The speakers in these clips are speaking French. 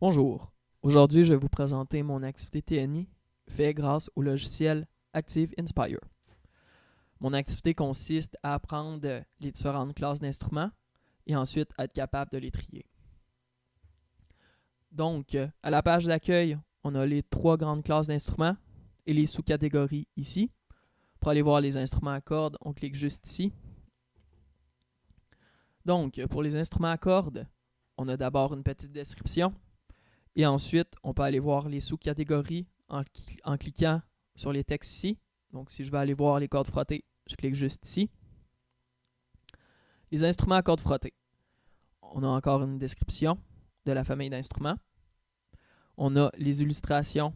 Bonjour, aujourd'hui je vais vous présenter mon activité TNI faite grâce au logiciel Active Inspire. Mon activité consiste à apprendre les différentes classes d'instruments et ensuite à être capable de les trier. Donc, à la page d'accueil, on a les 3 grandes classes d'instruments et les sous-catégories ici. Pour aller voir les instruments à cordes, on clique juste ici. Donc, pour les instruments à cordes, on a d'abord une petite description. Et ensuite, on peut aller voir les sous-catégories en cliquant sur les textes ici. Donc, si je veux aller voir les cordes frottées, je clique juste ici. Les instruments à cordes frottées. On a encore une description de la famille d'instruments. On a les illustrations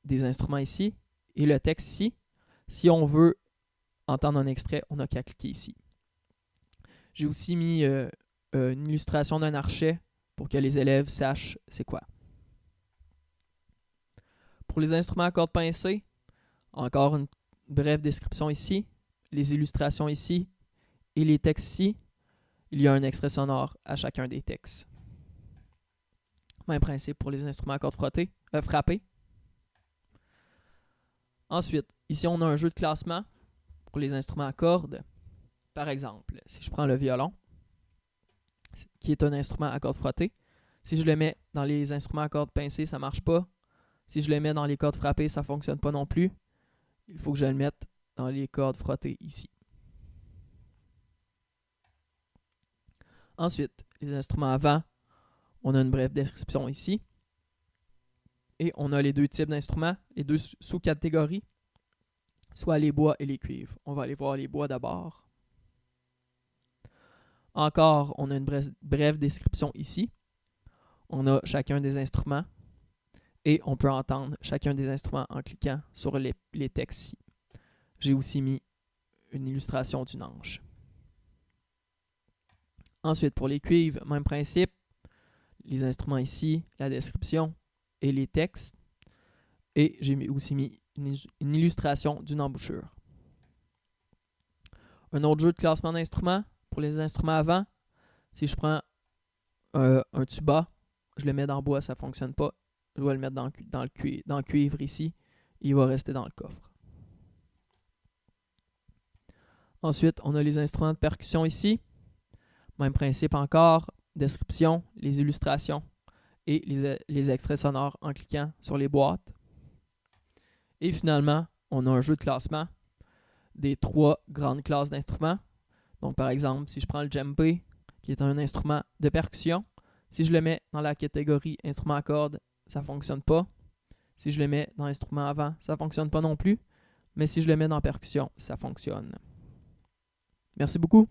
des instruments ici et le texte ici. Si on veut entendre un extrait, on n'a qu'à cliquer ici. J'ai aussi mis une illustration d'un archet pour que les élèves sachent c'est quoi. Pour les instruments à cordes pincées, encore une brève description ici, les illustrations ici et les textes ici. Il y a un extrait sonore à chacun des textes. Même principe pour les instruments à cordes frappées. Ensuite, ici on a un jeu de classement pour les instruments à cordes. Par exemple, si je prends le violon, qui est un instrument à cordes frottées, si je le mets dans les instruments à cordes pincées, ça ne marche pas. Si je le mets dans les cordes frappées, ça ne fonctionne pas non plus. Il faut que je le mette dans les cordes frottées ici. Ensuite, les instruments à vent, on a une brève description ici. Et on a les 2 types d'instruments, les 2 sous-catégories, soit les bois et les cuivres. On va aller voir les bois d'abord. Encore, on a une brève description ici. On a chacun des instruments et on peut entendre chacun des instruments en cliquant sur les textes ici. J'ai aussi mis une illustration d'une ange. Ensuite, pour les cuivres, même principe. Les instruments ici, la description et les textes. Et j'ai aussi mis une illustration d'une embouchure. Un autre jeu de classement d'instruments, pour les instruments à vent, si je prends un tuba, je le mets dans le bois, ça ne fonctionne pas. Je dois le mettre dans le cuivre ici. Il va rester dans le coffre. Ensuite, on a les instruments de percussion ici. Même principe encore, description, les illustrations et les extraits sonores en cliquant sur les boîtes. Et finalement, on a un jeu de classement des 3 grandes classes d'instruments. Donc par exemple, si je prends le djembé, qui est un instrument de percussion, si je le mets dans la catégorie instrument à cordes, ça ne fonctionne pas. Si je le mets dans instrument à vent, ça ne fonctionne pas non plus. Mais si je le mets dans percussion, ça fonctionne. Merci beaucoup.